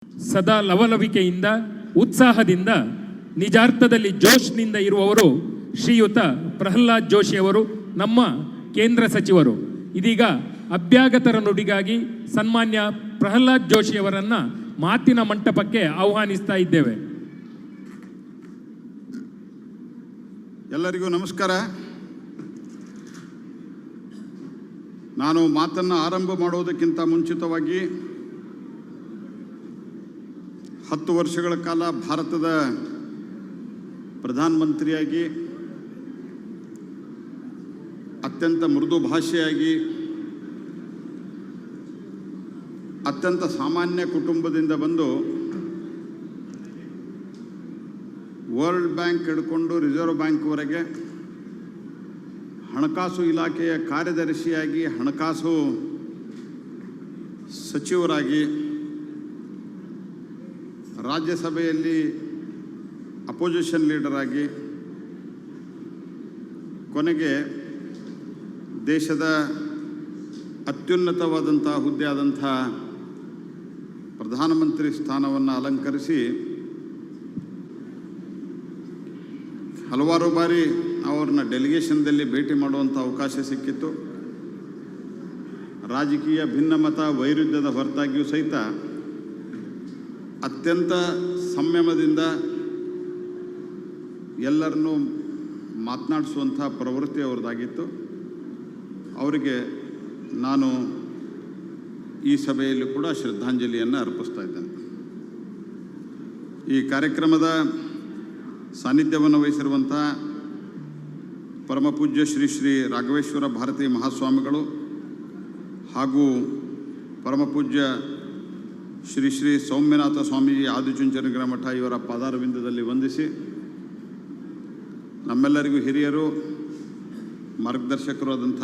ಸದಾ ಲವಲವಿಕೆಯಿಂದ ಉತ್ಸಾಹದಿಂದ ನಿಜಾರ್ಥದಲ್ಲಿ ಜೋಶ್ನಿಂದ ಇರುವವರು ಶ್ರೀಯುತ ಪ್ರಹ್ಲಾದ್ ಜೋಶಿ ಅವರು, ನಮ್ಮ ಕೇಂದ್ರ ಸಚಿವರು. ಇದೀಗ ಅಭ್ಯಾಗತರ ನುಡಿಗಾಗಿ ಸನ್ಮಾನ್ಯ ಪ್ರಹ್ಲಾದ್ ಜೋಶಿ ಅವರನ್ನ ಮಾತಿನ ಮಂಟಪಕ್ಕೆ ಆಹ್ವಾನಿಸ್ತಾ ಇದ್ದೇವೆ. ಎಲ್ಲರಿಗೂ ನಮಸ್ಕಾರ. ನಾನು ಮಾತನ್ನು ಆರಂಭ ಮಾಡುವುದಕ್ಕಿಂತ ಮುಂಚಿತವಾಗಿ 10 ವರ್ಷಗಳ ಕಾಲ ಭಾರತದ ಪ್ರಧಾನಮಂತ್ರಿಯಾಗಿ ಅತ್ಯಂತ ಮೃದು ಭಾಷೆಯಾಗಿ ಅತ್ಯಂತ ಸಾಮಾನ್ಯ ಕುಟುಂಬದಿಂದ ಬಂದು ವರ್ಲ್ಡ್ ಬ್ಯಾಂಕ್ ಹಿಡ್ಕೊಂಡು ರಿಸರ್ವ್ ಬ್ಯಾಂಕ್ವರೆಗೆ ಹಣಕಾಸು ಇಲಾಖೆಯ ಕಾರ್ಯದರ್ಶಿಯಾಗಿ, ಹಣಕಾಸು ಸಚಿವರಾಗಿ, ರಾಜ್ಯಸಭೆಯಲ್ಲಿ ಅಪೋಸಿಷನ್ ಲೀಡರ್ ಆಗಿ, ಕೊನೆಗೆ ದೇಶದ ಅತ್ಯುನ್ನತವಾದಂಥ ಹುದ್ದೆ ಆದಂಥ ಪ್ರಧಾನಮಂತ್ರಿ ಸ್ಥಾನವನ್ನು ಅಲಂಕರಿಸಿ ಹಲವಾರು ಬಾರಿ ಅವ್ರನ್ನ ಡೆಲಿಗೇಷನ್ದಲ್ಲಿ ಭೇಟಿ ಮಾಡುವಂಥ ಅವಕಾಶ ಸಿಕ್ಕಿತ್ತು. ರಾಜಕೀಯ ಭಿನ್ನಮತ ವೈರುಧ್ಯದ ಹೊರತಾಗಿಯೂ ಸಹಿತ ಅತ್ಯಂತ ಸಂಯಮದಿಂದ ಎಲ್ಲರನ್ನೂ ಮಾತನಾಡಿಸುವಂಥ ಪ್ರವೃತ್ತಿ ಅವ್ರದ್ದಾಗಿತ್ತು. ಅವರಿಗೆ ನಾನು ಈ ಸಭೆಯಲ್ಲಿ ಕೂಡ ಶ್ರದ್ಧಾಂಜಲಿಯನ್ನು ಅರ್ಪಿಸ್ತಾ ಇದ್ದೇನೆ. ಈ ಕಾರ್ಯಕ್ರಮದ ಸಾನ್ನಿಧ್ಯವನ್ನು ವಹಿಸಿರುವಂಥ ಪರಮಪೂಜ್ಯ ಶ್ರೀ ಶ್ರೀ ರಾಘವೇಶ್ವರ ಭಾರತೀ ಮಹಾಸ್ವಾಮಿಗಳು ಹಾಗೂ ಪರಮಪೂಜ್ಯ ಶ್ರೀ ಶ್ರೀ ಸೌಮ್ಯನಾಥ ಸ್ವಾಮೀಜಿ ಆದಿಚುಂಚನಗಿರಿ ಮಠ ಇವರ ಪಾದಾರವಿಂದದಲ್ಲಿ ವಂದಿಸಿ, ನಮ್ಮೆಲ್ಲರಿಗೂ ಹಿರಿಯರು ಮಾರ್ಗದರ್ಶಕರು ಆದಂಥ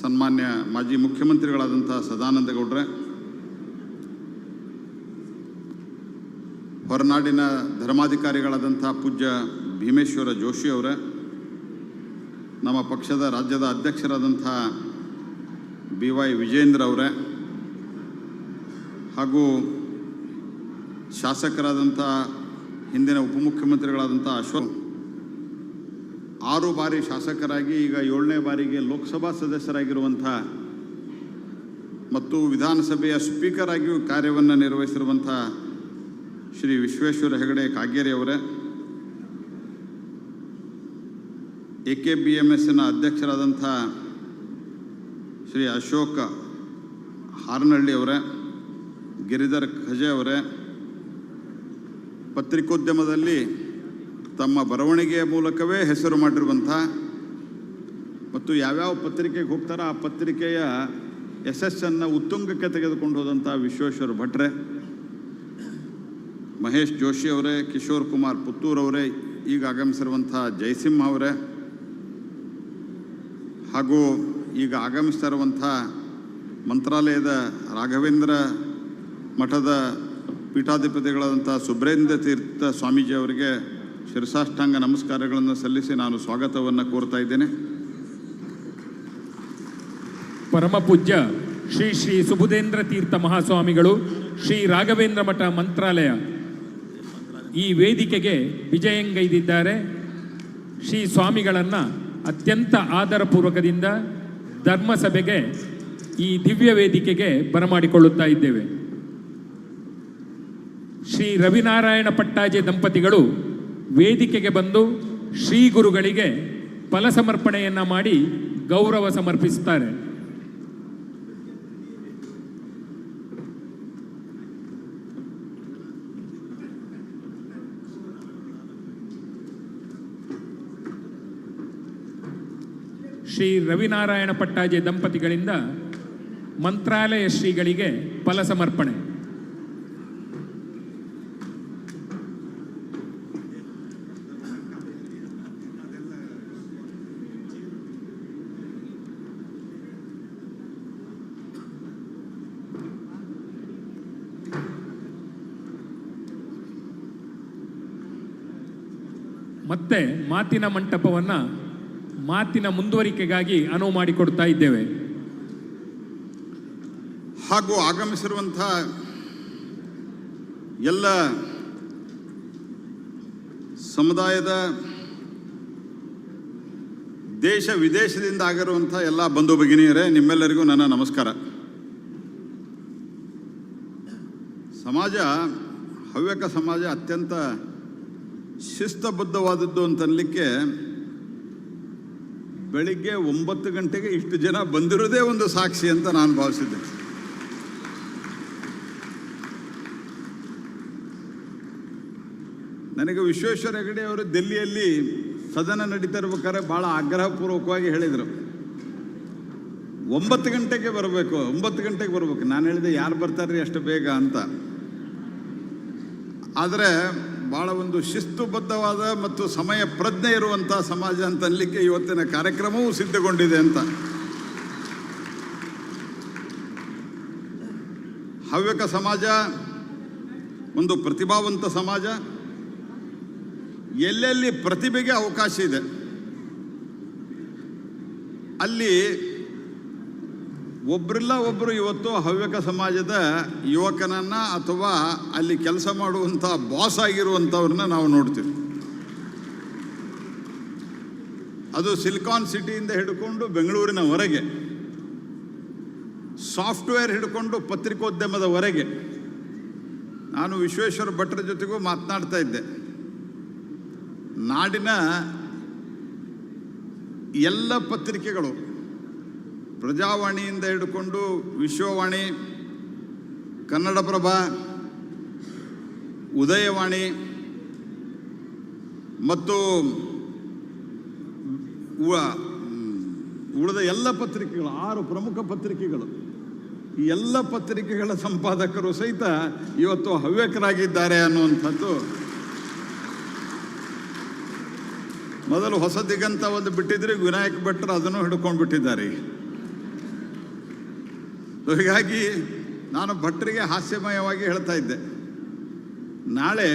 ಸನ್ಮಾನ್ಯ ಮಾಜಿ ಮುಖ್ಯಮಂತ್ರಿಗಳಾದಂಥ ಸದಾನಂದ ಗೌಡ್ರೆ, ಹೊರನಾಡಿನ ಧರ್ಮಾಧಿಕಾರಿಗಳಾದಂಥ ಪೂಜ್ಯ ಭೀಮೇಶ್ವರ ಜೋಶಿ ಅವರೇ, ನಮ್ಮ ಪಕ್ಷದ ರಾಜ್ಯದ ಅಧ್ಯಕ್ಷರಾದಂಥ BY ವಿಜೇಂದ್ರ ಅವರೇ, ಹಾಗೂ ಶಾಸಕರಾದಂಥ ಹಿಂದಿನ ಉಪಮುಖ್ಯಮಂತ್ರಿಗಳಾದಂಥ ಅಶೋಕ್, 6 ಬಾರಿ ಶಾಸಕರಾಗಿ ಈಗ 7ನೇ ಬಾರಿಗೆ ಲೋಕಸಭಾ ಸದಸ್ಯರಾಗಿರುವಂಥ ಮತ್ತು ವಿಧಾನಸಭೆಯ ಸ್ಪೀಕರ್ ಆಗಿಯೂ ಕಾರ್ಯವನ್ನು ನಿರ್ವಹಿಸಿರುವಂಥ ಶ್ರೀ ವಿಶ್ವೇಶ್ವರ ಹೆಗಡೆ ಕಾಗೇರಿ ಅವರೇ, AKBMSನ ಅಧ್ಯಕ್ಷರಾದಂಥ ಶ್ರೀ ಅಶೋಕ್ ಹಾರನಹಳ್ಳಿ ಅವರೇ, ಗಿರಿಧರ್ ಖಜೆ ಅವರೇ, ಪತ್ರಿಕೋದ್ಯಮದಲ್ಲಿ ತಮ್ಮ ಬರವಣಿಗೆಯ ಮೂಲಕವೇ ಹೆಸರು ಮಾಡಿರುವಂಥ ಮತ್ತು ಯಾವ್ಯಾವ ಪತ್ರಿಕೆಗೆ ಹೋಗ್ತಾರೋ ಆ ಪತ್ರಿಕೆಯ ಯಶಸ್ಸನ್ನು ಉತ್ತುಂಗಕ್ಕೆ ತೆಗೆದುಕೊಂಡು ಹೋದಂಥ ವಿಶ್ವೇಶ್ವರ ಭಟ್ರೆ, ಮಹೇಶ್ ಜೋಶಿ ಅವರೇ, ಕಿಶೋರ್ ಕುಮಾರ್ ಪುತ್ತೂರ್ ಅವರೇ, ಈಗ ಆಗಮಿಸಿರುವಂಥ ಜಯಸಿಂಹ ಅವರೇ, ಹಾಗೂ ಈಗ ಆಗಮಿಸ್ತಾ ಇರುವಂಥ ಮಂತ್ರಾಲಯದ ರಾಘವೇಂದ್ರ ಮಠದ ಪೀಠಾಧಿಪತಿಗಳಾದಂಥ ಸುಬ್ರೇಂದ್ರ ತೀರ್ಥ ಸ್ವಾಮೀಜಿ ಅವರಿಗೆ ಶಿರಸಾಷ್ಟಾಂಗ ನಮಸ್ಕಾರಗಳನ್ನು ಸಲ್ಲಿಸಿ ನಾನು ಸ್ವಾಗತವನ್ನು ಕೋರ್ತಾ ಇದ್ದೇನೆ. ಪರಮಪೂಜ್ಯ ಶ್ರೀ ಶ್ರೀ ಸುಬುಧೇಂದ್ರ ತೀರ್ಥ ಮಹಾಸ್ವಾಮಿಗಳು, ಶ್ರೀ ರಾಘವೇಂದ್ರ ಮಠ ಮಂತ್ರಾಲಯ ಈ ವೇದಿಕೆಗೆ ವಿಜಯಂಗೈದಿದ್ದಾರೆ. ಶ್ರೀ ಸ್ವಾಮಿಗಳನ್ನು ಅತ್ಯಂತ ಆದರಪೂರ್ವಕದಿಂದ ಧರ್ಮಸಭೆಗೆ ಈ ದಿವ್ಯ ವೇದಿಕೆಗೆ ಬರಮಾಡಿಕೊಳ್ಳುತ್ತಾ ಇದ್ದೇವೆ. ಶ್ರೀ ರವಿನಾರಾಯಣ ಪಟ್ಟಾಜೆ ದಂಪತಿಗಳು ವೇದಿಕೆಗೆ ಬಂದು ಶ್ರೀ ಗುರುಗಳಿಗೆ ಫಲ ಸಮರ್ಪಣೆಯನ್ನು ಮಾಡಿ ಗೌರವ ಸಮರ್ಪಿಸುತ್ತಾರೆ. ಶ್ರೀ ರವಿನಾರಾಯಣ ಪಟ್ಟಾಜೆ ದಂಪತಿಗಳಿಂದ ಮಂತ್ರಾಲಯ ಶ್ರೀಗಳಿಗೆ ಫಲ ಸಮರ್ಪಣೆ. ಮತ್ತೆ ಮಾತಿನ ಮಂಟಪವನ್ನು ಮಾತಿನ ಮುಂದುವರಿಕೆಗಾಗಿ ಅನುವು ಮಾಡಿಕೊಡ್ತಾ ಇದ್ದೇವೆ. ಹಾಗೂ ಆಗಮಿಸಿರುವಂಥ ಎಲ್ಲ ಸಮುದಾಯದ ದೇಶ ವಿದೇಶದಿಂದ ಆಗಿರುವಂಥ ಎಲ್ಲ ಬಂಧು ಭಗಿನಿಯರೇ, ನಿಮ್ಮೆಲ್ಲರಿಗೂ ನನ್ನ ನಮಸ್ಕಾರ. ಸಮಾಜ, ಹವ್ಯಕ ಸಮಾಜ ಅತ್ಯಂತ ಶಿಸ್ತಬದ್ಧವಾದದ್ದು ಅಂತನ್ಲಿಕ್ಕೆ ಬೆಳಿಗ್ಗೆ 9 ಗಂಟೆಗೆ ಇಷ್ಟು ಜನ ಬಂದಿರೋದೇ ಒಂದು ಸಾಕ್ಷಿ ಅಂತ ನಾನು ಭಾವಿಸಿದ್ದೆ. ನನಗೆ ವಿಶ್ವೇಶ್ವರ ಹೆಗಡೆ ಅವರು ದಿಲ್ಲಿಯಲ್ಲಿ ಸದನ ನಡೀತಾ ಇರ್ಬೇಕಾದ್ರೆ ಭಾಳ ಆಗ್ರಹಪೂರ್ವಕವಾಗಿ ಹೇಳಿದರು, 9 ಗಂಟೆಗೆ ಬರಬೇಕು, 9 ಗಂಟೆಗೆ ಬರಬೇಕು. ನಾನು ಹೇಳಿದೆ, ಯಾರು ಬರ್ತಾರ್ರಿ ಅಷ್ಟು ಬೇಗ ಅಂತ. ಆದರೆ ಭಾಳ ಒಂದು ಶಿಸ್ತುಬದ್ಧವಾದ ಮತ್ತು ಸಮಯ ಪ್ರಜ್ಞೆ ಇರುವಂಥ ಸಮಾಜ ಅಂತ ಅನ್ಲಿಕ್ಕೆ ಇವತ್ತಿನ ಕಾರ್ಯಕ್ರಮವೂ ಸಿದ್ಧಗೊಂಡಿದೆ ಅಂತ. ಹವ್ಯಕ ಸಮಾಜ ಒಂದು ಪ್ರತಿಭಾವಂತ ಸಮಾಜ. ಎಲ್ಲೆಲ್ಲಿ ಪ್ರತಿಭೆಗೆ ಅವಕಾಶ ಇದೆ ಅಲ್ಲಿ ಒಬ್ಬರಿಲ್ಲ ಒಬ್ಬರು ಇವತ್ತು ಹವ್ಯಕ ಸಮಾಜದ ಯುವಕನನ್ನು ಅಥವಾ ಅಲ್ಲಿ ಕೆಲಸ ಮಾಡುವಂಥ ಬಾಸ್ ಆಗಿರುವಂಥವ್ರನ್ನ ನಾವು ನೋಡ್ತೀವಿ. ಅದು ಸಿಲಿಕಾನ್ ಸಿಟಿಯಿಂದ ಹಿಡ್ಕೊಂಡು ಬೆಂಗಳೂರಿನವರೆಗೆ, ಸಾಫ್ಟ್ವೇರ್ ಹಿಡ್ಕೊಂಡು ಪತ್ರಿಕೋದ್ಯಮದವರೆಗೆ. ನಾನು ವಿಶ್ವೇಶ್ವರ ಭಟ್ರ ಜೊತೆಗೂ ಮಾತನಾಡ್ತಾ ಇದ್ದೆ. ನಾಡಿನ ಎಲ್ಲ ಪತ್ರಿಕೆಗಳು, ಪ್ರಜಾವಾಣಿಯಿಂದ ಹಿಡ್ಕೊಂಡು ವಿಶ್ವವಾಣಿ, ಕನ್ನಡಪ್ರಭ, ಉದಯವಾಣಿ ಮತ್ತು ಉಳಿದ ಎಲ್ಲ ಪತ್ರಿಕೆಗಳು, 6 ಪ್ರಮುಖ ಪತ್ರಿಕೆಗಳು, ಈ ಎಲ್ಲ ಪತ್ರಿಕೆಗಳ ಸಂಪಾದಕರು ಸಹಿತ ಇವತ್ತು ಹವ್ಯಕರಾಗಿದ್ದಾರೆ ಅನ್ನುವಂಥದ್ದು. ಮೊದಲು ಹೊಸ ದಿಗಂತ ಒಂದು ಬಿಟ್ಟಿದ್ರೆ ವಿನಾಯಕ್ ಭಟ್ರು ಅದನ್ನು ಹಿಡ್ಕೊಂಡು ಬಿಟ್ಟಿದ್ದಾರೆ. ಹೀಗಾಗಿ ನಾನು ಭಟ್ರಿಗೆ ಹಾಸ್ಯಮಯವಾಗಿ ಹೇಳ್ತಾ ಇದ್ದೆ, ನಾಳೆ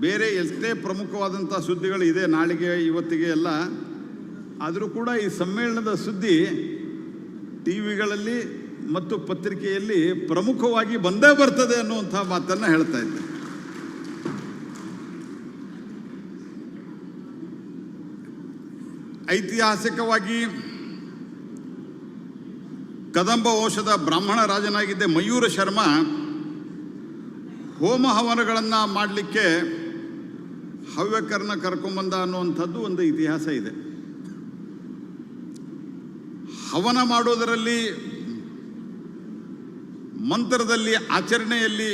ಬೇರೆ ಎಷ್ಟೇ ಪ್ರಮುಖವಾದಂಥ ಸುದ್ದಿಗಳು ಇದೆ ನಾಳೆಗೆ ಇವತ್ತಿಗೆ ಎಲ್ಲ, ಆದರೂ ಕೂಡ ಈ ಸಮ್ಮೇಳನದ ಸುದ್ದಿ ಟಿ ವಿಗಳಲ್ಲಿ ಮತ್ತು ಪತ್ರಿಕೆಯಲ್ಲಿ ಪ್ರಮುಖವಾಗಿ ಬಂದೇ ಬರ್ತದೆ ಅನ್ನುವಂಥ ಮಾತನ್ನು ಹೇಳ್ತಾ ಇದ್ದೆ. ಐತಿಹಾಸಿಕವಾಗಿ ಕದಂಬ ವಂಶದ ಬ್ರಾಹ್ಮಣ ರಾಜನಾಗಿದ್ದ ಮಯೂರ ಶರ್ಮ ಹೋಮ ಹವನಗಳನ್ನು ಮಾಡಲಿಕ್ಕೆ ಹವ್ಯಕರನ್ನ ಕರ್ಕೊಂಬಂದ ಅನ್ನುವಂಥದ್ದು ಒಂದು ಇತಿಹಾಸ ಇದೆ. ಹವನ ಮಾಡೋದರಲ್ಲಿ, ಮಂತ್ರದಲ್ಲಿ, ಆಚರಣೆಯಲ್ಲಿ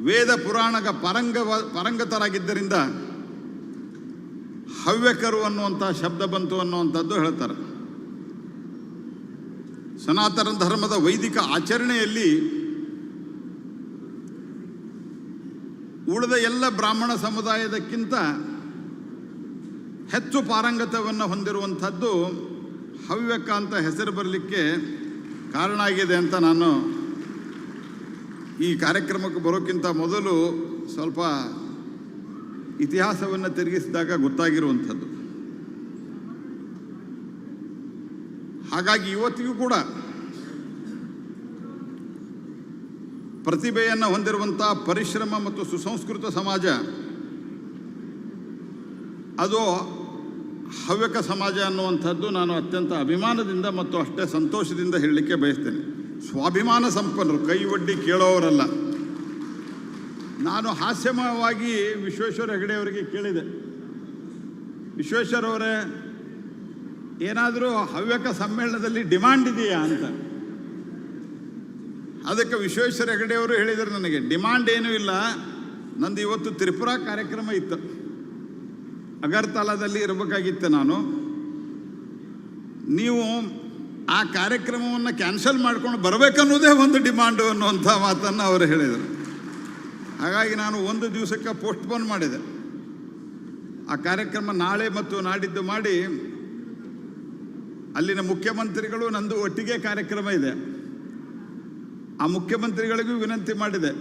ವೇದ ಪುರಾಣಗ ಪಾರಂಗತರಾಗಿದ್ದರಿಂದ ಹವ್ಯಕರು ಅನ್ನುವಂಥ ಶಬ್ದ ಬಂತು ಅನ್ನುವಂಥದ್ದು ಹೇಳ್ತಾರೆ. ಸನಾತನ ಧರ್ಮದ ವೈದಿಕ ಆಚರಣೆಯಲ್ಲಿ ಉಳಿದ ಎಲ್ಲ ಬ್ರಾಹ್ಮಣ ಸಮುದಾಯದಕ್ಕಿಂತ ಹೆಚ್ಚು ಪಾರಂಗತವನ್ನು ಹೊಂದಿರುವಂಥದ್ದು ಹವ್ಯಕ ಅಂತ ಹೆಸರು ಬರಲಿಕ್ಕೆ ಕಾರಣ ಆಗಿದೆ ಅಂತ ನಾನು ಈ ಕಾರ್ಯಕ್ರಮಕ್ಕೆ ಬರೋಕ್ಕಿಂತ ಮೊದಲು ಸ್ವಲ್ಪ ಇತಿಹಾಸವನ್ನು ತಿರುಗಿಸಿದಾಗ ಗೊತ್ತಾಗಿರುವಂಥದ್ದು. ಹಾಗಾಗಿ ಇವತ್ತಿಗೂ ಕೂಡ ಪ್ರತಿಭೆಯನ್ನು ಹೊಂದಿರುವಂಥ ಪರಿಶ್ರಮ ಮತ್ತು ಸುಸಂಸ್ಕೃತ ಸಮಾಜ ಅದು ಹವ್ಯಕ ಸಮಾಜ ಅನ್ನುವಂಥದ್ದು ನಾನು ಅತ್ಯಂತ ಅಭಿಮಾನದಿಂದ ಮತ್ತು ಅಷ್ಟೇ ಸಂತೋಷದಿಂದ ಹೇಳಲಿಕ್ಕೆ ಬಯಸ್ತೇನೆ. ಸ್ವಾಭಿಮಾನ ಸಂಪನ್ನರು, ಕೈ ಒಡ್ಡಿ ಕೇಳೋವರಲ್ಲ. ನಾನು ಹಾಸ್ಯಮಯವಾಗಿ ವಿಶ್ವೇಶ್ವರ ಹೆಗಡೆ ಅವರಿಗೆ ಕೇಳಿದೆ, ವಿಶ್ವೇಶ್ವರ ಅವರೇ, ಏನಾದರೂ ಹವ್ಯಕ ಸಮ್ಮೇಳನದಲ್ಲಿ ಡಿಮಾಂಡ್ ಇದೆಯಾ ಅಂತ. ಅದಕ್ಕೆ ವಿಶ್ವೇಶ್ವರ ಹೆಗಡೆ ಅವರು ಹೇಳಿದರು, ನನಗೆ ಡಿಮಾಂಡ್ ಏನೂ ಇಲ್ಲ, ನಂದು ಇವತ್ತು ತ್ರಿಪುರಾ ಕಾರ್ಯಕ್ರಮ ಇತ್ತು, ಅಗರ್ತಲಾದಲ್ಲಿ ಇರಬೇಕಾಗಿತ್ತು ನಾನು, ನೀವು ಆ ಕಾರ್ಯಕ್ರಮವನ್ನು ಕ್ಯಾನ್ಸಲ್ ಮಾಡ್ಕೊಂಡು ಬರಬೇಕನ್ನೋದೇ ಒಂದು ಡಿಮಾಂಡು ಅನ್ನುವಂಥ ಮಾತನ್ನು ಅವರು ಹೇಳಿದರು. ಹಾಗಾಗಿ ನಾನು 1 ದಿವಸಕ್ಕೆ ಪೋಸ್ಟ್ಪೋನ್ ಮಾಡಿದೆ. ಆ ಕಾರ್ಯಕ್ರಮ ನಾಳೆ ಮತ್ತು ನಾಡಿದ್ದು ಮಾಡಿ, ಅಲ್ಲಿನ ಮುಖ್ಯಮಂತ್ರಿಗಳು, ನಂದು ಒಟ್ಟಿಗೆ ಕಾರ್ಯಕ್ರಮ ಇದೆ, ಆ ಮುಖ್ಯಮಂತ್ರಿಗಳಿಗೂ ವಿನಂತಿ ಮಾಡಿದೆ.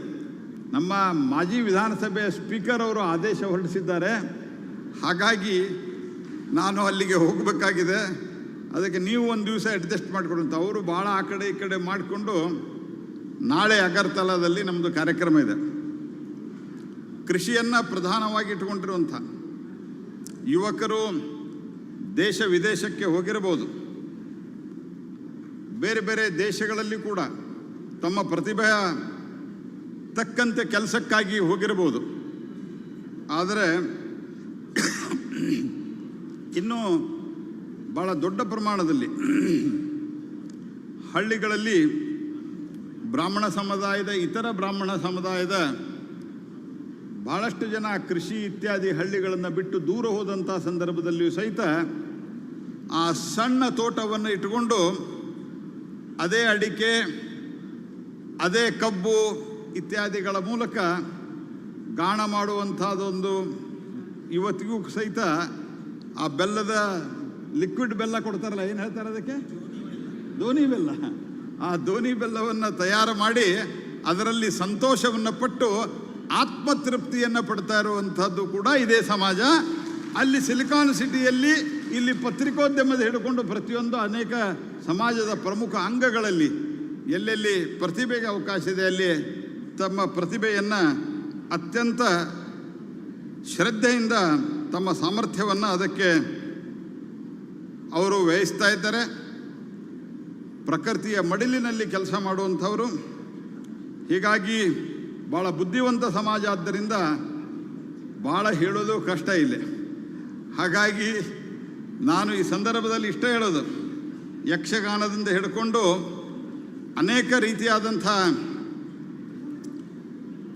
ನಮ್ಮ ಮಾಜಿ ವಿಧಾನಸಭೆಯ ಸ್ಪೀಕರ್ ಅವರು ಆದೇಶ ಹೊರಡಿಸಿದ್ದಾರೆ, ಹಾಗಾಗಿ ನಾನು ಅಲ್ಲಿಗೆ ಹೋಗಬೇಕಾಗಿದೆ, ಅದಕ್ಕೆ ನೀವು 1 ದಿವಸ ಅಡ್ಜಸ್ಟ್ ಮಾಡಿಕೊಡು ಅಂತ. ಅವರು ಭಾಳ ಆ ಕಡೆ ಈ ಕಡೆ ಮಾಡಿಕೊಂಡು ನಾಳೆ ಅಗರ್ತಲಾದಲ್ಲಿ ನಮ್ಮದು ಕಾರ್ಯಕ್ರಮ ಇದೆ. ಕೃಷಿಯನ್ನು ಪ್ರಧಾನವಾಗಿ ಇಟ್ಕೊಂಡಿರುವಂಥ ಯುವಕರು ದೇಶ ವಿದೇಶಕ್ಕೆ ಹೋಗಿರಬಹುದು, ಬೇರೆ ಬೇರೆ ದೇಶಗಳಲ್ಲಿ ಕೂಡ ತಮ್ಮ ಪ್ರತಿಭೆಯ ತಕ್ಕಂತೆ ಕೆಲಸಕ್ಕಾಗಿ ಹೋಗಿರಬಹುದು. ಆದರೆ ಇನ್ನೂ ಭಾಳ ದೊಡ್ಡ ಪ್ರಮಾಣದಲ್ಲಿ ಹಳ್ಳಿಗಳಲ್ಲಿ ಬ್ರಾಹ್ಮಣ ಸಮುದಾಯದ ಇತರ ಬ್ರಾಹ್ಮಣ ಸಮುದಾಯದ ಭಾಳಷ್ಟು ಜನ ಕೃಷಿ ಇತ್ಯಾದಿ ಹಳ್ಳಿಗಳನ್ನು ಬಿಟ್ಟು ದೂರ ಹೋದಂಥ ಸಂದರ್ಭದಲ್ಲಿಯೂ ಸಹಿತ ಆ ಸಣ್ಣ ತೋಟವನ್ನು ಇಟ್ಟುಕೊಂಡು ಅದೇ ಅಡಿಕೆ, ಅದೇ ಕಬ್ಬು ಇತ್ಯಾದಿಗಳ ಮೂಲಕ ಗಾಣ ಮಾಡುವಂಥದ್ದೊಂದು ಇವತ್ತಿಗೂ ಸಹಿತ ಆ ಬೆಲ್ಲದ ಲಿಕ್ವಿಡ್ ಬೆಲ್ಲ ಕೊಡ್ತಾರಲ್ಲ, ಏನು ಹೇಳ್ತಾರೆ ಅದಕ್ಕೆ? ದೋನಿ ಬೆಲ್ಲ. ಆ ದೋನಿ ಬೆಲ್ಲವನ್ನು ತಯಾರು ಮಾಡಿ ಅದರಲ್ಲಿ ಸಂತೋಷವನ್ನು ಪಟ್ಟು ಆತ್ಮತೃಪ್ತಿಯನ್ನು ಪಡ್ತಾ ಇರುವಂಥದ್ದು ಕೂಡ ಇದೇ ಸಮಾಜ. ಅಲ್ಲಿ ಸಿಲಿಕಾನ್ ಸಿಟಿಯಲ್ಲಿ ಇಲ್ಲಿ ಪತ್ರಿಕೋದ್ಯಮದ ಹಿಡ್ಕೊಂಡು ಪ್ರತಿಯೊಂದು ಅನೇಕ ಸಮಾಜದ ಪ್ರಮುಖ ಅಂಗಗಳಲ್ಲಿ ಎಲ್ಲೆಲ್ಲಿ ಪ್ರತಿಭೆಗೆ ಅವಕಾಶ ಇದೆ ಅಲ್ಲಿ ತಮ್ಮ ಪ್ರತಿಭೆಯನ್ನು ಅತ್ಯಂತ ಶ್ರದ್ಧೆಯಿಂದ ತಮ್ಮ ಸಾಮರ್ಥ್ಯವನ್ನು ಅದಕ್ಕೆ ಅವರು ವ್ಯಯಿಸ್ತಾ ಇದ್ದಾರೆ. ಪ್ರಕೃತಿಯ ಮಡಿಲಿನಲ್ಲಿ ಕೆಲಸ ಮಾಡುವಂಥವರು. ಹೀಗಾಗಿ ಭಾಳ ಬುದ್ಧಿವಂತ ಸಮಾಜ ಆದ್ದರಿಂದ ಭಾಳ ಹೇಳೋದು ಕಷ್ಟ ಇಲ್ಲ. ಹಾಗಾಗಿ ನಾನು ಈ ಸಂದರ್ಭದಲ್ಲಿ ಇಷ್ಟ ಹೇಳೋದು, ಯಕ್ಷಗಾನದಿಂದ ಹಿಡ್ಕೊಂಡು ಅನೇಕ ರೀತಿಯಾದಂಥ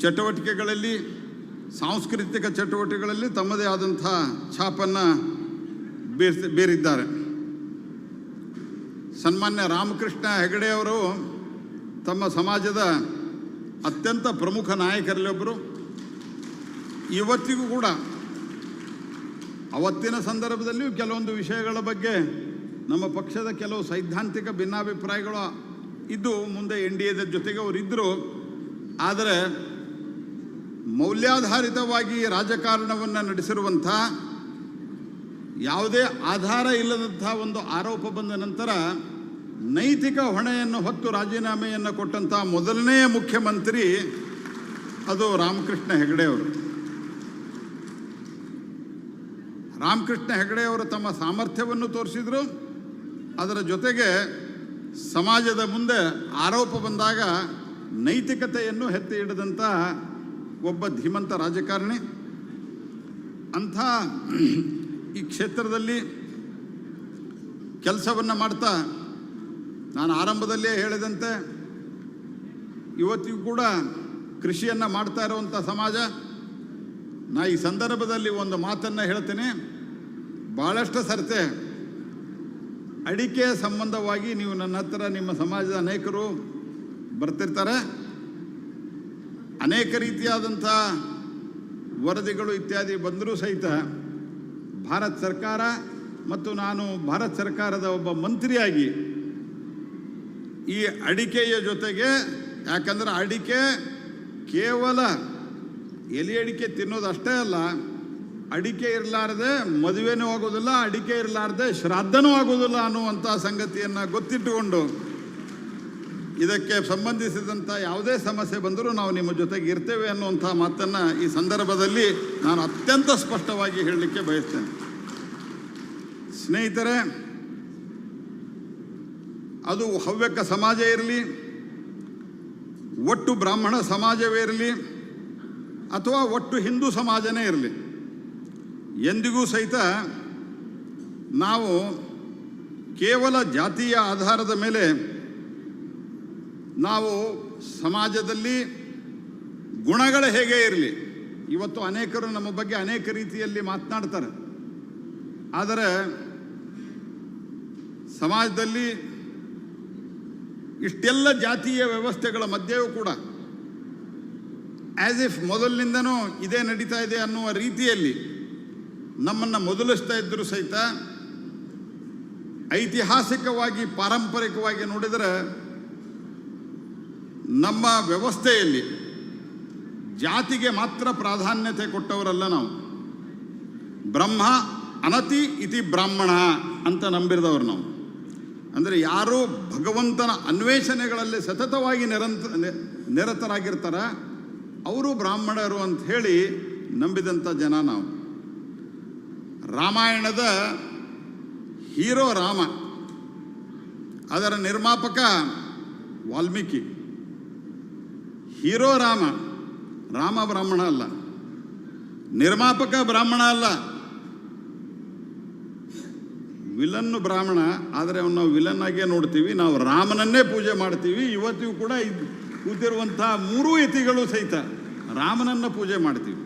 ಚಟುವಟಿಕೆಗಳಲ್ಲಿ, ಸಾಂಸ್ಕೃತಿಕ ಚಟುವಟಿಕೆಗಳಲ್ಲಿ ತಮ್ಮದೇ ಆದಂಥ ಛಾಪನ್ನು ಬೀರಿದ್ದಾರೆ. ಸನ್ಮಾನ್ಯ ರಾಮಕೃಷ್ಣ ಹೆಗಡೆಯವರು ತಮ್ಮ ಸಮಾಜದ ಅತ್ಯಂತ ಪ್ರಮುಖ ನಾಯಕರಲ್ಲಿ ಒಬ್ಬರು. ಇವತ್ತಿಗೂ ಕೂಡ ಅವತ್ತಿನ ಸಂದರ್ಭದಲ್ಲಿಯೂ ಕೆಲವೊಂದು ವಿಷಯಗಳ ಬಗ್ಗೆ ನಮ್ಮ ಪಕ್ಷದ ಕೆಲವು ಸೈದ್ಧಾಂತಿಕ ಭಿನ್ನಾಭಿಪ್ರಾಯಗಳು ಇದ್ದು ಮುಂದೆ NDAದ ಜೊತೆಗೆ ಅವರು ಇದ್ದರು. ಆದರೆ ಮೌಲ್ಯಾಧಾರಿತವಾಗಿ ರಾಜಕಾರಣವನ್ನು ನಡೆಸಿರುವಂಥ, ಯಾವುದೇ ಆಧಾರ ಇಲ್ಲದಂಥ ಒಂದು ಆರೋಪ ಬಂದ ನಂತರ ನೈತಿಕ ಹೊಣೆಯನ್ನು ಹೊತ್ತು ರಾಜೀನಾಮೆಯನ್ನು ಕೊಟ್ಟಂಥ ಮೊದಲನೆಯ ಮುಖ್ಯಮಂತ್ರಿ ಅದು ರಾಮಕೃಷ್ಣ ಹೆಗಡೆಯವರು. ರಾಮಕೃಷ್ಣ ಹೆಗಡೆಯವರು ತಮ್ಮ ಸಾಮರ್ಥ್ಯವನ್ನು ತೋರಿಸಿದರು. ಅದರ ಜೊತೆಗೆ ಸಮಾಜದ ಮುಂದೆ ಆರೋಪ ಬಂದಾಗ ನೈತಿಕತೆಯನ್ನು ಎತ್ತಿ ಹಿಡಿದಂಥ ಒಬ್ಬ ಧೀಮಂತ ರಾಜಕಾರಣಿ. ಅಂಥ ಈ ಕ್ಷೇತ್ರದಲ್ಲಿ ಕೆಲಸವನ್ನು ಮಾಡ್ತಾ ನಾನು ಆರಂಭದಲ್ಲೇ ಹೇಳಿದಂತೆ ಇವತ್ತಿಗೂ ಕೂಡ ಕೃಷಿಯನ್ನು ಮಾಡ್ತಾ ಇರುವಂಥ ಸಮಾಜ. ನಾ ಈ ಸಂದರ್ಭದಲ್ಲಿ ಒಂದು ಮಾತನ್ನು ಹೇಳ್ತೇನೆ. ಭಾಳಷ್ಟು ಸರ್ತೆ ಅಡಿಕೆ ಸಂಬಂಧವಾಗಿ ನೀವು ನನ್ನ ಹತ್ರ ನಿಮ್ಮ ಸಮಾಜದ ಅನೇಕರು ಬರ್ತಿರ್ತಾರೆ. ಅನೇಕ ರೀತಿಯಾದಂಥ ವರದಿಗಳು ಇತ್ಯಾದಿ ಬಂದರೂ ಸಹಿತ ಭಾರತ ಸರ್ಕಾರ ಮತ್ತು ನಾನು ಭಾರತ ಸರ್ಕಾರದ ಒಬ್ಬ ಮಂತ್ರಿಯಾಗಿ ಈ ಅಡಿಕೆಯ ಜೊತೆಗೆ, ಯಾಕಂದರೆ ಅಡಿಕೆ ಕೇವಲ ಎಲೆ ಅಡಿಕೆ ತಿನ್ನೋದು ಅಷ್ಟೇ ಅಲ್ಲ, ಅಡಿಕೆ ಇರಲಾರ್ದೆ ಮದುವೆನೂ ಆಗೋದಿಲ್ಲ, ಅಡಿಕೆ ಇರಲಾರ್ದೆ ಶ್ರಾದ್ದನೂ ಆಗೋದಿಲ್ಲ ಅನ್ನುವಂಥ ಸಂಗತಿಯನ್ನು ಗೊತ್ತಿಟ್ಟುಕೊಂಡು ಇದಕ್ಕೆ ಸಂಬಂಧಿಸಿದಂಥ ಯಾವುದೇ ಸಮಸ್ಯೆ ಬಂದರೂ ನಾವು ನಿಮ್ಮ ಜೊತೆಗೆ ಇರ್ತೇವೆ ಅನ್ನುವಂಥ ಮಾತನ್ನು ಈ ಸಂದರ್ಭದಲ್ಲಿ ನಾನು ಅತ್ಯಂತ ಸ್ಪಷ್ಟವಾಗಿ ಹೇಳಲಿಕ್ಕೆ ಬಯಸ್ತೇನೆ. ಸ್ನೇಹಿತರೆ, ಅದು ಹವ್ಯಕ ಸಮಾಜ ಇರಲಿ, ಒಟ್ಟು ಬ್ರಾಹ್ಮಣ ಸಮಾಜವೇ ಇರಲಿ, ಅಥವಾ ಒಟ್ಟು ಹಿಂದೂ ಸಮಾಜನೇ ಇರಲಿ, ಎಂದಿಗೂ ಸಹಿತ ನಾವು ಕೇವಲ ಜಾತಿಯ ಆಧಾರದ ಮೇಲೆ ನಾವು ಸಮಾಜದಲ್ಲಿ ಗುಣಗಳು ಹೇಗೆ ಇರಲಿ, ಇವತ್ತು ಅನೇಕರು ನಮ್ಮ ಬಗ್ಗೆ ಅನೇಕ ರೀತಿಯಲ್ಲಿ ಮಾತನಾಡ್ತಾರೆ. ಆದರೆ ಸಮಾಜದಲ್ಲಿ ಇಷ್ಟೆಲ್ಲ ಜಾತಿಯ ವ್ಯವಸ್ಥೆಗಳ ಮಧ್ಯೆಯೂ ಕೂಡ ಆ್ಯಸ್ ಇಫ್ ಮೊದಲಿನಿಂದನೂ ಇದೇ ನಡೀತಾ ಇದೆ ಅನ್ನುವ ರೀತಿಯಲ್ಲಿ ನಮ್ಮನ್ನು ಮೊದಲಿಸ್ತಾ ಇದ್ದರೂ ಸಹಿತ ಐತಿಹಾಸಿಕವಾಗಿ ಪಾರಂಪರಿಕವಾಗಿ ನೋಡಿದರೆ ನಮ್ಮ ವ್ಯವಸ್ಥೆಯಲ್ಲಿ ಜಾತಿಗೆ ಮಾತ್ರ ಪ್ರಾಧಾನ್ಯತೆ ಕೊಟ್ಟವರಲ್ಲ ನಾವು. ಬ್ರಹ್ಮ ಅನತಿ ಇತಿ ಬ್ರಾಹ್ಮಣ ಅಂತ ನಂಬಿರಿದವರು ನಾವು. ಅಂದರೆ ಯಾರು ಭಗವಂತನ ಅನ್ವೇಷಣೆಗಳಲ್ಲಿ ಸತತವಾಗಿ ನಿರತರಾಗಿರ್ತಾರ ಅವರು ಬ್ರಾಹ್ಮಣರು ಅಂತ ಹೇಳಿ ನಂಬಿದಂಥ ಜನ ನಾವು. ರಾಮಾಯಣದ ಹೀರೋ ರಾಮ, ಅದರ ನಿರ್ಮಾಪಕ ವಾಲ್ಮೀಕಿ. ಹೀರೋ ರಾಮ, ರಾಮ ಬ್ರಾಹ್ಮಣ ಅಲ್ಲ, ನಿರ್ಮಾಪಕ ಬ್ರಾಹ್ಮಣ ಅಲ್ಲ, ವಿಲನ್ನು ಬ್ರಾಹ್ಮಣ. ಆದರೆ ಅವನು ನಾವು ವಿಲನ್ ಆಗೇ ನೋಡ್ತೀವಿ, ನಾವು ರಾಮನನ್ನೇ ಪೂಜೆ ಮಾಡ್ತೀವಿ. ಇವತ್ತಿಗೂ ಕೂಡ ಕೂತಿರುವಂಥ ಮೂರೂ ಯತಿಗಳು ಸಹಿತ ರಾಮನನ್ನು ಪೂಜೆ ಮಾಡ್ತೀವಿ.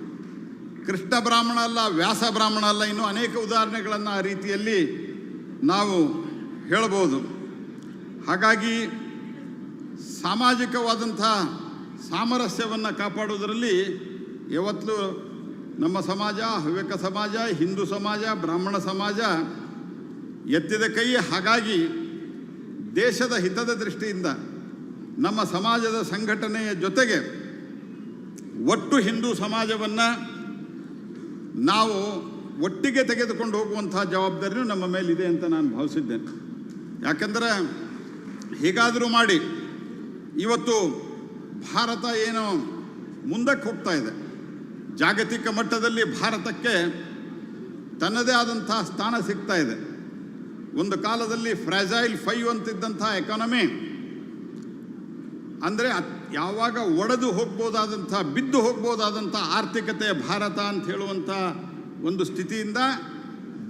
ಕೃಷ್ಣ ಬ್ರಾಹ್ಮಣ ಅಲ್ಲ, ವ್ಯಾಸ ಬ್ರಾಹ್ಮಣ ಅಲ್ಲ, ಇನ್ನೂ ಅನೇಕ ಉದಾಹರಣೆಗಳನ್ನು ಆ ರೀತಿಯಲ್ಲಿ ನಾವು ಹೇಳ್ಬೋದು. ಹಾಗಾಗಿ ಸಾಮಾಜಿಕವಾದಂಥ ಸಾಮರಸ್ಯವನ್ನು ಕಾಪಾಡೋದರಲ್ಲಿ ಯಾವತ್ತೂ ನಮ್ಮ ಸಮಾಜ, ಹವ್ಯಕ ಸಮಾಜ, ಹಿಂದೂ ಸಮಾಜ, ಬ್ರಾಹ್ಮಣ ಸಮಾಜ ಎತ್ತಿದ ಕೈ. ಹಾಗಾಗಿ ದೇಶದ ಹಿತದ ದೃಷ್ಟಿಯಿಂದ ನಮ್ಮ ಸಮಾಜದ ಸಂಘಟನೆಯ ಜೊತೆಗೆ ಒಟ್ಟು ಹಿಂದೂ ಸಮಾಜವನ್ನು ನಾವು ಒಟ್ಟಿಗೆ ತೆಗೆದುಕೊಂಡು ಹೋಗುವಂಥ ಜವಾಬ್ದಾರಿಯೂ ನಮ್ಮ ಮೇಲಿದೆ ಅಂತ ನಾನು ಭಾವಿಸಿದ್ದೇನೆ. ಯಾಕೆಂದರೆ ಹೀಗಾದರೂ ಮಾಡಿ ಇವತ್ತು ಭಾರತ ಏನೋ ಮುಂದಕ್ಕೆ ಹೋಗ್ತಾ ಇದೆ. ಜಾಗತಿಕ ಮಟ್ಟದಲ್ಲಿ ಭಾರತಕ್ಕೆ ತನ್ನದೇ ಆದಂಥ ಸ್ಥಾನ ಸಿಗ್ತಾ ಇದೆ. ಒಂದು ಕಾಲದಲ್ಲಿ ಫ್ರಾಜೈಲ್ 5 ಅಂತಿದ್ದಂಥ ಎಕಾನಮಿ, ಅಂದರೆ ಯಾವಾಗ ಒಡೆದು ಹೋಗ್ಬೋದಾದಂಥ, ಬಿದ್ದು ಹೋಗ್ಬೋದಾದಂಥ ಆರ್ಥಿಕತೆ ಭಾರತ ಅಂತ ಹೇಳುವಂಥ ಒಂದು ಸ್ಥಿತಿಯಿಂದ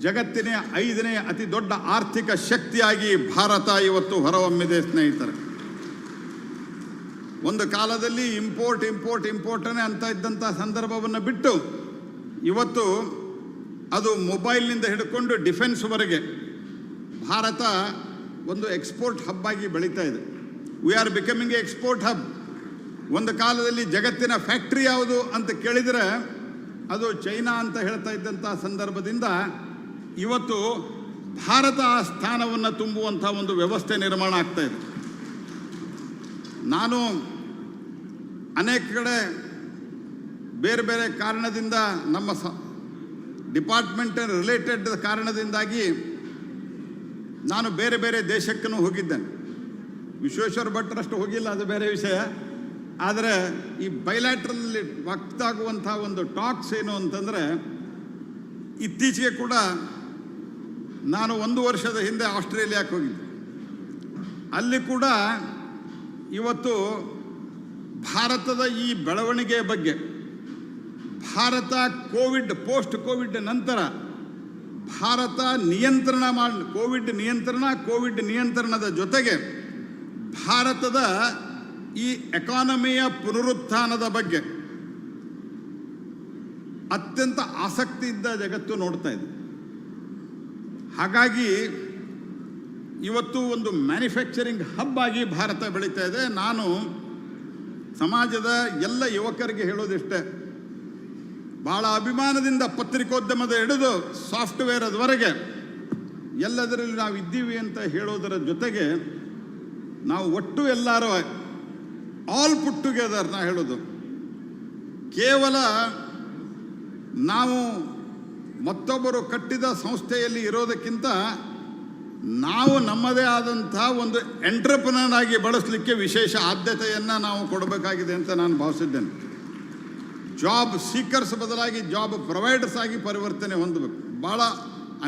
ಜಗತ್ತಿನ 5ನೇ ಅತಿ ದೊಡ್ಡ ಆರ್ಥಿಕ ಶಕ್ತಿಯಾಗಿ ಭಾರತ ಇವತ್ತು ಹೊರಹೊಮ್ಮಿದೆ ಸ್ನೇಹಿತರೆ. ಒಂದು ಕಾಲದಲ್ಲಿ ಇಂಪೋರ್ಟನೇ ಅಂತ ಇದ್ದಂಥ ಸಂದರ್ಭವನ್ನು ಬಿಟ್ಟು ಇವತ್ತು ಅದು ಮೊಬೈಲ್ನಿಂದ ಹಿಡ್ಕೊಂಡು ಡಿಫೆನ್ಸ್ವರೆಗೆ ಭಾರತ ಒಂದು ಎಕ್ಸ್ಪೋರ್ಟ್ ಹಬ್ ಆಗಿ ಬೆಳೀತಾ ಇದೆ. We are becoming A export hub. ಒಂದು ಕಾಲದಲ್ಲಿ ಜಗತ್ತಿನ ಫ್ಯಾಕ್ಟ್ರಿ ಯಾವುದು ಅಂತ ಕೇಳಿದರೆ ಅದು ಚೈನಾ ಅಂತ ಹೇಳ್ತಾ ಇದ್ದಂಥ ಸಂದರ್ಭದಿಂದ ಇವತ್ತು ಭಾರತ ಆ ಸ್ಥಾನವನ್ನು ತುಂಬುವಂಥ ಒಂದು ವ್ಯವಸ್ಥೆ ನಿರ್ಮಾಣ ಆಗ್ತಾ ಇದೆ. ನಾನು ಅನೇಕ ಕಡೆ ಬೇರೆ ಬೇರೆ ಕಾರಣದಿಂದ ನಮ್ಮ ಡಿಪಾರ್ಟ್ಮೆಂಟ್ ರಿಲೇಟೆಡ್ ಕಾರಣದಿಂದಾಗಿ ನಾನು ಬೇರೆ ಬೇರೆ ದೇಶಕ್ಕೂ ಹೋಗಿದ್ದೇನೆ. ವಿಶ್ವೇಶ್ವರ ಭಟ್ರಷ್ಟು ಹೋಗಿಲ್ಲ, ಅದು ಬೇರೆ ವಿಷಯ. ಆದರೆ ಈ ಬೈಲ್ಯಾಟ್ರಲ್ಲಿ ವಕ್ತಾಗುವಂಥ ಒಂದು ಟಾಕ್ಸ್ ಏನು ಅಂತಂದರೆ, ಇತ್ತೀಚೆಗೆ ಕೂಡ ನಾನು 1 ವರ್ಷದ ಹಿಂದೆ ಆಸ್ಟ್ರೇಲಿಯಾಕ್ಕೆ ಹೋಗಿದ್ದೆ. ಅಲ್ಲಿ ಕೂಡ ಇವತ್ತು ಭಾರತದ ಈ ಬೆಳವಣಿಗೆಯ ಬಗ್ಗೆ, ಭಾರತ ಪೋಸ್ಟ್ ಕೋವಿಡ್ ನಂತರ ಭಾರತ ಕೋವಿಡ್ ನಿಯಂತ್ರಣದ ಜೊತೆಗೆ ಭಾರತದ ಈ ಎಕಾನಮಿಯ ಪುನರುತ್ಥಾನದ ಬಗ್ಗೆ ಅತ್ಯಂತ ಆಸಕ್ತಿಯಿಂದ ಜಗತ್ತು ನೋಡ್ತಾ ಇದೆ. ಹಾಗಾಗಿ ಇವತ್ತು ಒಂದು ಮ್ಯಾನುಫ್ಯಾಕ್ಚರಿಂಗ್ ಹಬ್ ಆಗಿ ಭಾರತ ಬೆಳೀತಾ ಇದೆ. ನಾನು ಸಮಾಜದ ಎಲ್ಲ ಯುವಕರಿಗೆ ಹೇಳೋದಿಷ್ಟೇ, ಭಾಳ ಅಭಿಮಾನದಿಂದ ಪತ್ರಿಕೋದ್ಯಮದ ಹಿಡಿದು ಸಾಫ್ಟ್ವೇರ್ವರೆಗೆ ಎಲ್ಲದರಲ್ಲಿ ನಾವು ಇದ್ದೀವಿ ಅಂತ ಹೇಳೋದರ ಜೊತೆಗೆ ನಾವು ಒಟ್ಟು ಎಲ್ಲರೂ ಆಲ್ ಪುಟ್ ಟುಗೆದರ್ ನಾ ಹೇಳೋದು, ಕೇವಲ ನಾವು ಮತ್ತೊಬ್ಬರು ಕಟ್ಟಿದ ಸಂಸ್ಥೆಯಲ್ಲಿ ಇರೋದಕ್ಕಿಂತ ನಾವು ನಮ್ಮದೇ ಆದಂಥ ಒಂದು ಎಂಟ್ರಪ್ರನರ್ ಆಗಿ ಬಳಸಲಿಕ್ಕೆ ವಿಶೇಷ ಆದ್ಯತೆಯನ್ನು ನಾವು ಕೊಡಬೇಕಾಗಿದೆ ಅಂತ ನಾನು ಭಾವಿಸಿದ್ದೇನೆ. ಜಾಬ್ ಸೀಕರ್ಸ್ ಬದಲಾಗಿ ಜಾಬ್ ಪ್ರೊವೈಡರ್ಸ್ ಆಗಿ ಪರಿವರ್ತನೆ ಹೊಂದಬೇಕು. ಭಾಳ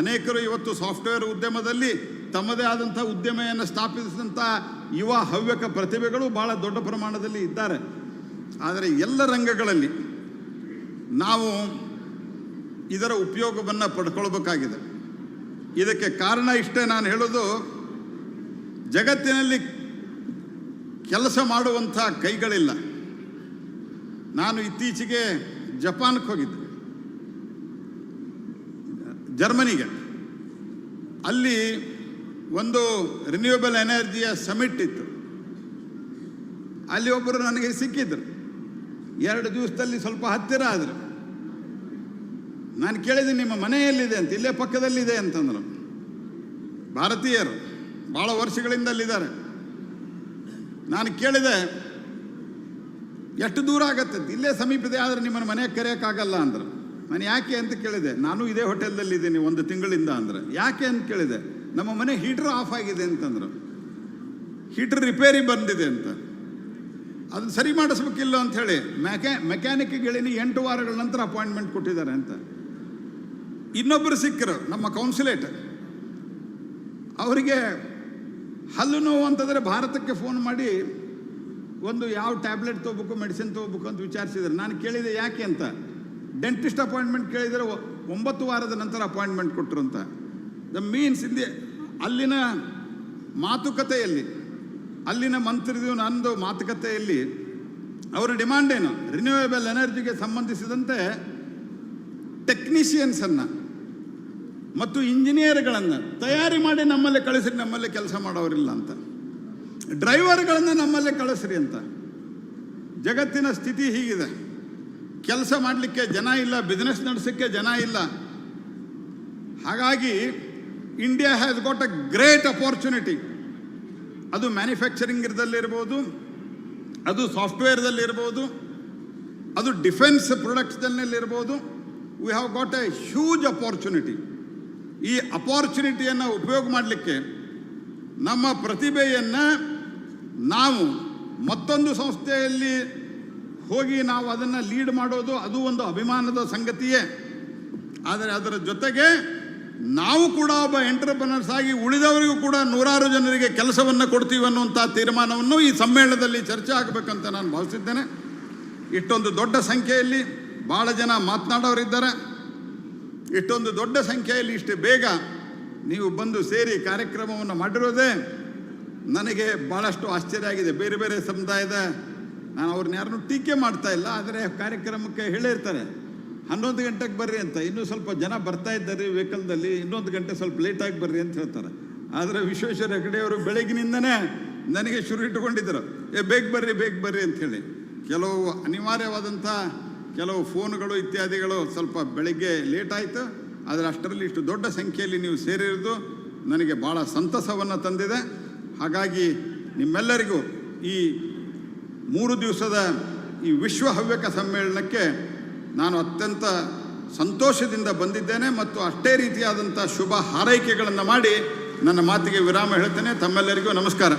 ಅನೇಕರು ಇವತ್ತು ಸಾಫ್ಟ್ವೇರ್ ಉದ್ಯಮದಲ್ಲಿ ತಮ್ಮದೇ ಆದಂಥ ಉದ್ಯಮೆಯನ್ನು ಸ್ಥಾಪಿಸಿದಂಥ ಯುವ ಹವ್ಯಕ ಪ್ರತಿಭೆಗಳು ಭಾಳ ದೊಡ್ಡ ಪ್ರಮಾಣದಲ್ಲಿ ಇದ್ದಾರೆ. ಆದರೆ ಎಲ್ಲ ರಂಗಗಳಲ್ಲಿ ನಾವು ಇದರ ಉಪಯೋಗವನ್ನು ಪಡ್ಕೊಳ್ಬೇಕಾಗಿದೆ. ಇದಕ್ಕೆ ಕಾರಣ ಇಷ್ಟೇ, ನಾನು ಹೇಳೋದು, ಜಗತ್ತಿನಲ್ಲಿ ಕೆಲಸ ಮಾಡುವಂಥ ಕೈಗಳಿಲ್ಲ. ನಾನು ಇತ್ತೀಚೆಗೆ ಜಪಾನ್ಗೆ ಹೋಗಿದ್ದೆ, ಜರ್ಮನಿಗೆ. ಅಲ್ಲಿ ಒಂದು ರಿನ್ಯೂಯಬಲ್ ಎನರ್ಜಿಯ ಸಮಿಟ್ ಇತ್ತು. ಅಲ್ಲಿ ಒಬ್ಬರು ನನಗೆ ಸಿಕ್ಕಿದ್ರು, 2 ದಿವಸದಲ್ಲಿ ಸ್ವಲ್ಪ ಹತ್ತಿರ ಆದರು. ನಾನು ಕೇಳಿದೆ, ನಿಮ್ಮ ಮನೆಯಲ್ಲಿದೆ ಅಂತ. ಇಲ್ಲೇ ಪಕ್ಕದಲ್ಲಿದೆ ಅಂತಂದರು. ಭಾರತೀಯರು ಭಾಳ ವರ್ಷಗಳಿಂದ ಅಲ್ಲಿದ್ದಾರೆ. ನಾನು ಕೇಳಿದೆ, ಎಷ್ಟು ದೂರ ಆಗತ್ತೆ? ಇಲ್ಲೇ ಸಮೀಪದೆ, ಆದರೆ ನಿಮ್ಮನ್ನು ಮನೆಗೆ ಕರೆಯೋಕ್ಕಾಗಲ್ಲ ಅಂದರು. ನಾನು ಯಾಕೆ ಅಂತ ಕೇಳಿದೆ. ನಾನು ಇದೇ ಹೋಟೆಲ್ದಲ್ಲಿದ್ದೀನಿ 1 ತಿಂಗಳಿಂದ. ಅಂದರೆ ಯಾಕೆ ಅಂತ ಕೇಳಿದೆ. ನಮ್ಮ ಮನೆ ಹೀಟ್ರ್ ಆಫ್ ಆಗಿದೆ ಅಂತಂದರು. ಹೀಟ್ರ್ ರಿಪೇರಿ ಬಂದಿದೆ ಅಂತ, ಅದನ್ನು ಸರಿ ಮಾಡಿಸ್ಬೇಕಿಲ್ಲ ಅಂಥೇಳಿ ಮೆಕ್ಯಾನಿಕ್ಗೆ ಹೇಳಿನಿ 8 ವಾರಗಳ ನಂತರ ಅಪಾಯಿಂಟ್ಮೆಂಟ್ ಕೊಟ್ಟಿದ್ದಾರೆ ಅಂತ. ಇನ್ನೊಬ್ಬರು ಸಿಕ್ಕರು ನಮ್ಮ ಕೌನ್ಸಿಲೇಟ್, ಅವರಿಗೆ ಹಲ್ಲು ನೋವು ಅಂತಂದರೆ ಭಾರತಕ್ಕೆ ಫೋನ್ ಮಾಡಿ ಒಂದು ಯಾವ ಟ್ಯಾಬ್ಲೆಟ್ ತೊಗೋಬೇಕು, ಮೆಡಿಸಿನ್ ತೊಗೋಬೇಕು ಅಂತ ವಿಚಾರಿಸಿದ್ದಾರೆ. ನಾನು ಕೇಳಿದೆ ಯಾಕೆ ಅಂತ. ಡೆಂಟಿಸ್ಟ್ ಅಪಾಯಿಂಟ್ಮೆಂಟ್ ಕೇಳಿದರೆ 9 ವಾರದ ನಂತರ ಅಪಾಯಿಂಟ್ಮೆಂಟ್ ಕೊಟ್ಟರು ಅಂತ. ದ ಮೀನ್ಸ್ ಇಲ್ಲಿ ಅಲ್ಲಿನ ಮಾತುಕತೆಯಲ್ಲಿ, ಅಲ್ಲಿನ ಮಂತ್ರಿದು ನಂದು ಮಾತುಕತೆಯಲ್ಲಿ ಅವರ ಡಿಮಾಂಡ್ ಏನು, ರಿನ್ಯೂವೇಬಲ್ ಎನರ್ಜಿಗೆ ಸಂಬಂಧಿಸಿದಂತೆ ಟೆಕ್ನಿಷಿಯನ್ಸನ್ನು ಮತ್ತು ಇಂಜಿನಿಯರ್ಗಳನ್ನು ತಯಾರಿ ಮಾಡಿ ನಮ್ಮಲ್ಲೇ ಕಳಿಸ್ರಿ, ನಮ್ಮಲ್ಲೇ ಕೆಲಸ ಮಾಡೋರಿಲ್ಲ ಅಂತ. ಡ್ರೈವರ್ಗಳನ್ನು ನಮ್ಮಲ್ಲೇ ಕಳಿಸ್ರಿ ಅಂತ. ಜಗತ್ತಿನ ಸ್ಥಿತಿ ಹೀಗಿದೆ, ಕೆಲಸ ಮಾಡಲಿಕ್ಕೆ ಜನ ಇಲ್ಲ, ಬಿಸ್ನೆಸ್ ನಡೆಸೋಕ್ಕೆ ಜನ ಇಲ್ಲ. ಹಾಗಾಗಿ India has got a great opportunity. ಅದು ಮ್ಯಾನುಫ್ಯಾಕ್ಚರಿಂಗ್ದಲ್ಲಿರ್ಬೋದು, ಅದು ಸಾಫ್ಟ್ವೇರ್ದಲ್ಲಿರ್ಬೋದು, ಅದು ಡಿಫೆನ್ಸ್ ಪ್ರೊಡಕ್ಟ್ಸ್ನಲ್ಲಿರ್ಬೋದು. We have got a huge opportunity. ಈ ಅಪಾರ್ಚುನಿಟಿಯನ್ನು ಉಪಯೋಗ ಮಾಡಲಿಕ್ಕೆ ನಮ್ಮ ಪ್ರತಿಭೆಯನ್ನು ನಾವು ಮತ್ತೊಂದು ಸಂಸ್ಥೆಯಲ್ಲಿ ಹೋಗಿ ನಾವು ಅದನ್ನು ಲೀಡ್ ಮಾಡೋದು ಅದು ಒಂದು ಅಭಿಮಾನದ ಸಂಗತಿಯೇ. ಆದರೆ ಅದರ ಜೊತೆಗೆ ನಾವು ಕೂಡ ಒಬ್ಬ ಎಂಟರ್ಪ್ರನರ್ಸ್ ಆಗಿ ಉಳಿದವರಿಗೂ ಕೂಡ 100 ಜನರಿಗೆ ಕೆಲಸವನ್ನು ಕೊಡ್ತೀವಿ ಅನ್ನುವಂಥ ತೀರ್ಮಾನವನ್ನು ಈ ಸಮ್ಮೇಳನದಲ್ಲಿ ಚರ್ಚೆ ಆಗಬೇಕಂತ ನಾನು ಭಾವಿಸಿದ್ದೇನೆ. ಇಷ್ಟೊಂದು ದೊಡ್ಡ ಸಂಖ್ಯೆಯಲ್ಲಿ ಭಾಳ ಜನ ಮಾತನಾಡೋರಿದ್ದಾರೆ. ಇಷ್ಟೊಂದು ದೊಡ್ಡ ಸಂಖ್ಯೆಯಲ್ಲಿ ಇಷ್ಟು ಬೇಗ ನೀವು ಬಂದು ಸೇರಿ ಕಾರ್ಯಕ್ರಮವನ್ನು ಮಾಡಿರೋದೇ ನನಗೆ ಭಾಳಷ್ಟು ಆಶ್ಚರ್ಯ ಆಗಿದೆ. ಬೇರೆ ಬೇರೆ ಸಮುದಾಯದ, ನಾನು ಅವ್ರನ್ನ ಯಾರನ್ನೂ ಟೀಕೆ ಮಾಡ್ತಾ ಇಲ್ಲ, ಆದರೆ ಕಾರ್ಯಕ್ರಮಕ್ಕೆ ಹೇಳಿರ್ತಾರೆ 11 ಗಂಟೆಗೆ ಬರ್ರಿ ಅಂತ. ಇನ್ನೂ ಸ್ವಲ್ಪ ಜನ ಬರ್ತಾ ಇದ್ದಾರೆ ವೆಹಿಕಲ್ದಲ್ಲಿ, 1 ಗಂಟೆ ಸ್ವಲ್ಪ ಲೇಟಾಗಿ ಬರ್ರಿ ಅಂತ ಹೇಳ್ತಾರೆ. ಆದರೆ ವಿಶ್ವೇಶ್ವರ ಹೆಗಡೆಯವರು ಬೆಳಗಿನಿಂದನೇ ನನಗೆ ಶುರು ಇಟ್ಟುಕೊಂಡಿದ್ದರು, ಬೇಗ ಬರ್ರಿ ಅಂಥೇಳಿ. ಕೆಲವು ಅನಿವಾರ್ಯವಾದಂಥ ಕೆಲವು ಫೋನ್ಗಳು ಇತ್ಯಾದಿಗಳು ಸ್ವಲ್ಪ ಬೆಳಗ್ಗೆ ಲೇಟ್ ಆಯಿತು. ಆದರೆ ಅಷ್ಟರಲ್ಲಿ ಇಷ್ಟು ದೊಡ್ಡ ಸಂಖ್ಯೆಯಲ್ಲಿ ನೀವು ಸೇರಿರೋದು ನನಗೆ ಭಾಳ ಸಂತಸವನ್ನು ತಂದಿದೆ. ಹಾಗಾಗಿ ನಿಮ್ಮೆಲ್ಲರಿಗೂ ಈ 3 ದಿವಸದ ಈ ವಿಶ್ವ ಹವ್ಯಕ ಸಮ್ಮೇಳನಕ್ಕೆ ನಾನು ಅತ್ಯಂತ ಸಂತೋಷದಿಂದ ಬಂದಿದ್ದೇನೆ ಮತ್ತು ಅಷ್ಟೇ ರೀತಿಯಾದಂಥ ಶುಭ ಹಾರೈಕೆಗಳನ್ನು ಮಾಡಿ ನನ್ನ ಮಾತಿಗೆ ವಿರಾಮ ಹೇಳ್ತೇನೆ. ತಮ್ಮೆಲ್ಲರಿಗೂ ನಮಸ್ಕಾರ.